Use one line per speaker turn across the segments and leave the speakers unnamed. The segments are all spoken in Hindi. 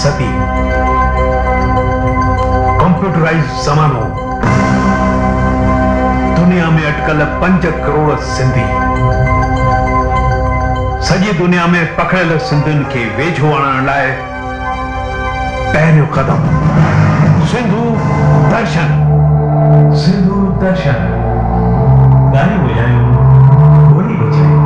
सदी, कंप्यूटराइज ज़मानो, दुनिया में अटकल 5 करोड़ सिंधी, सॼी दुनिया में पकड़ियल सिंधियुनि खे वेझो आणण लाइ पहिरियों कदम सिंधु दर्शन। सिंधु दर्शन गाने बजायो, बोली बजायो।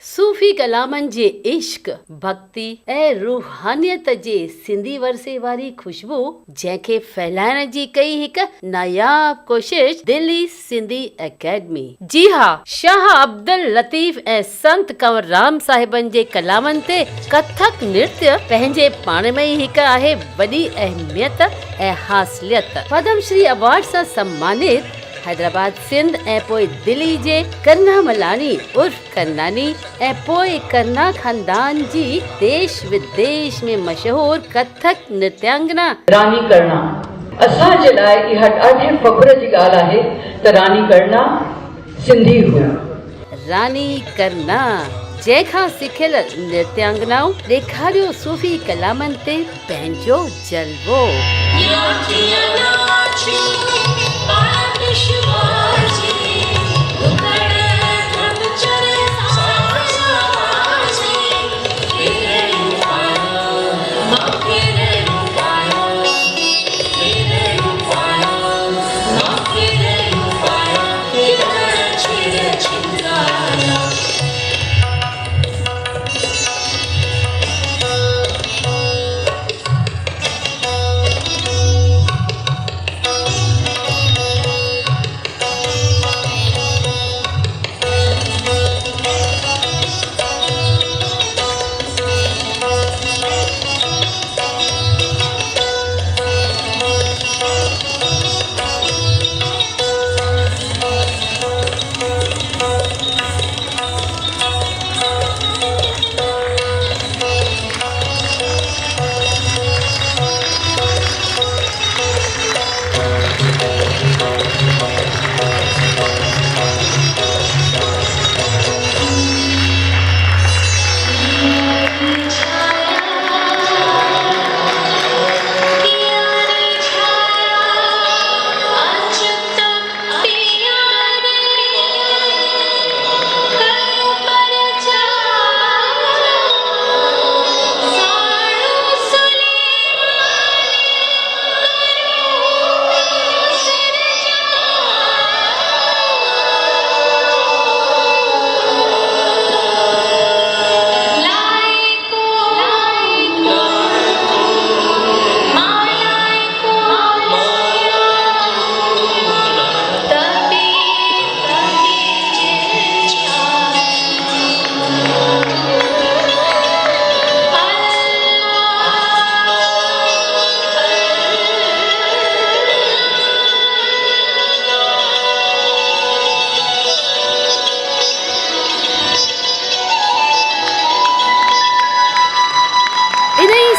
सूफी कलामनि जे इश्क, भक्ति ऐं रूहानियत जे सिंधी वरसे वारी खुशबू जंहिंखे फैलाइण जी कई हिकु नायाब कोशिश दिल्ली सिंधी एकेडमी। जी हा, शाह अब्दुल लतीफ ऐं संत कंवर राम साहिबनि जे कलामनि ते कथक नृत्य पंहिंजे पाण में ई हिकु आहे वॾी अहमियत ऐं हासिलियत। पद्मश्री अवार्ड सां सम्मानित हैदराबाद सिंध ऐं पोइ दिल्ली जे करना मलानी उर्फ करनानी ऐं पोइ करना खानदान जी देश विदेश में मशहूर कथक नृत्यांगना
रानी करना असांजे लाइ इहा ॾाढी फ़ख्र जी ॻाल्हि आहे त रानी करना सिंधी हुई।
रानी करना जंहिंखां सिखियल नृत्यांगनाऊं ॾेखारियो सूफ़ी कलामनि ते पंहिंजो जलवो।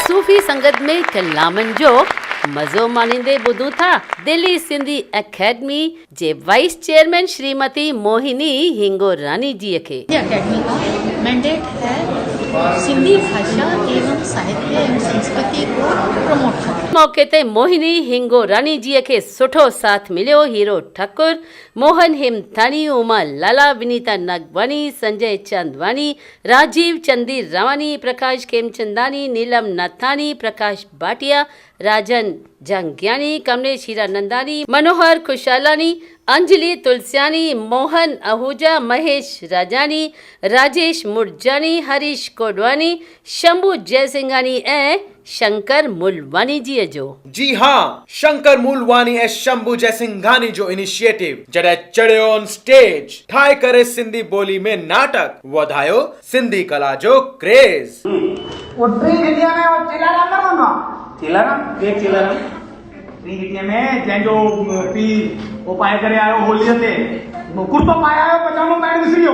सूफी संगत में कलामनि जो मज़ो मानींदे ॿुधूं था दिल्ली सिंधी एकेडमी जे वाइस चेयरमैन श्रीमती मोहिनी हिंगोरानी जी खे।
एकेडमी का मैंडेट है सिंधी भाषा एवं साहित्य एवं संस्कृति को प्रमोट करना।
मौके ते मोहिनी हिंगोरानी जी खे सुठो साथ मिलियो हीरो ठाकुर, मोहन हिमथाणी, उमा लाला, विनीता नागवानी, संजय चांदवानी, राजीव चंदी रावानी, प्रकाश खेमचंदानी, नीलम नाथानी, प्रकाश भाटिया, राजन जंगियानी, कमलेश हीरानंदानी, मनोहर खुशालानी, अंजलि तुलसियानी, मोहन आहूजा, महेश राजानी, राजेश मुरजानी, हरीश कोडवानी, शंभू जयसिंघानी ऐं शंकर मूलवानी जी जो।
जी हाँ, शंकर मूलवानी ऐं शंभू जयसिंघानी जो इनिशिएटिव जॾहिं चढ़ियो ऑन स्टेज ठाहे करे सिंधी ॿोली में नाटक वधायो सिंधी कला जो क्रेज।
वो टी गिटिया में वो चिलारा न वनो चिलारा एक चिलारा टी गिटिया में जंहिंजो पी वो पाए करे आयो होलीअ ते कुर्तो पाए आयो पजामो पाए विसरियो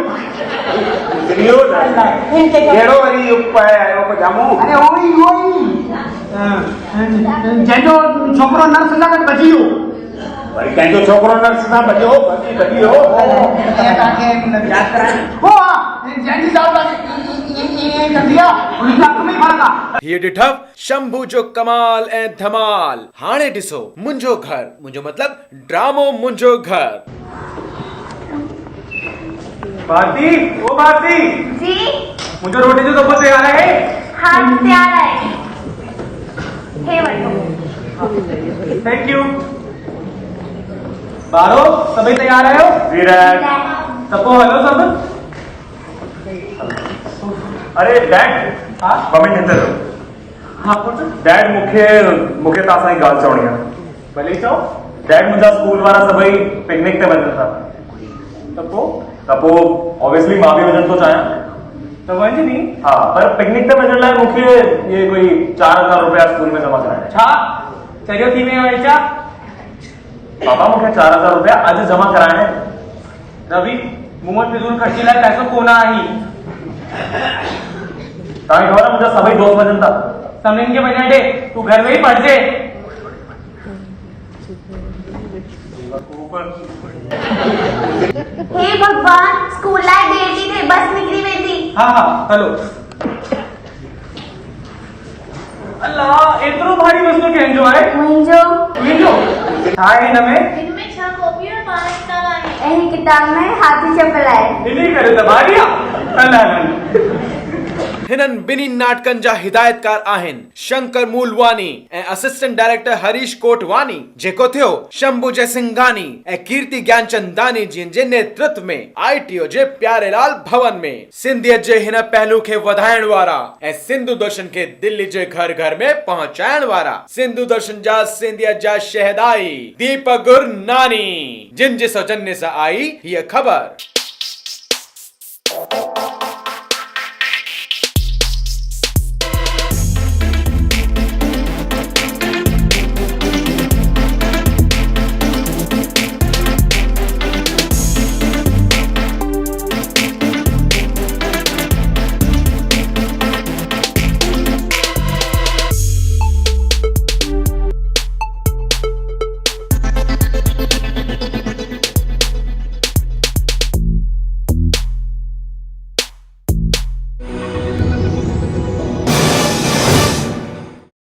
कहिड़ो वरी पाए आयो पजामो अरे ओई जंहिंजो छोकिरो नर्स सां गॾु बची वियो वरी कंहिंजो छोकिरो नर्स ना बचियो बाक़ी कढी हो तव्हांखे यादि कराए हो जंहिंजी ज़ाल कंदी आहे उन जा कम ई फ़र्क़ु आहे
हीअ ॾिठव शंभू जो कमाल ऐं धमाल। हाणे ॾिसो मुंहिंजो घर, मुंहिंजो मतलब ड्रामो मुंहिंजो घर।
भारती ओ भारती
जी
मुझे रोटी जो दफ़ो तैयार है
हाँ तैयार है हे वठो
थैंक यू बारो सभी तैयार आयो जी डैड सबको हेलो सब
अरे डैड
हाँ
ॿ मिंट हिते रहो।
हाँ पुट
डैड मूंखे तव्हां सां हिकु ॻाल्हि चवणी आहे।
भले चओ
डैड मुंहिंजा स्कूल वारा सभई पिकनिक ते वञनि था
त पोइ
ऑब्वियसली मां बि वञणु थो चाहियां।
त वञ नी
हा पर पिकनिक ते वञण लाइ मूंखे इहे कोई 4,000 रुपया स्कूल में जमा कराइणा आहिनि।
छा चरियो थी वियो आहे छा
पापा मूंखे 4,000 रुपया अॼु जमा कराइणा आहिनि।
रवि मूं वटि फिज़ूल ख़र्ची लाइ पैसो कोन आहे
तव्हांखे ख़बर आहे मुंहिंजा सभई दोस्त वञनि था।
सभिनीनि खे वञण ॾे तूं घर वेही पढ़जे
हे भगवान स्कूल लाइ देर थी थिए बस निकिरी वेंदी
हाँ हाँ हलो अल्लाह एतिरो भारी मसलो कंहिंजो आहे
मुंहिंजो
तुंहिंजो छा आहे हिन में
इनमें 6 कॉपियूं और 12 किताब आहिनि।
ऐं किताब में हाथी चपल आहे
इन्ही करे त भारी आहे हल
हिननि ॿिन्ही नाटकनि जा हिदायतकार आहिनि शंकर मूलवानी ऐं असिस्टेंट डायरेक्टर हरीश कोटवानी, जेको थियो शंभू जयसिंघानी ऐं कीर्ति ज्ञानचंदानी जिन जे नेतृत्व में ITO जे प्यारेलाल भवन में सिंधियत जे हिन पहलू खे वधाइण वारा ऐं सिंधु दर्शन खे दिल्ली जे घर घर में पहुचाइण वारा सिंधु दर्शन जा सिंधियत जा शहदाई दीपक गुरनानी, जिन जे सौजन्य सां आई हीअ ख़बर।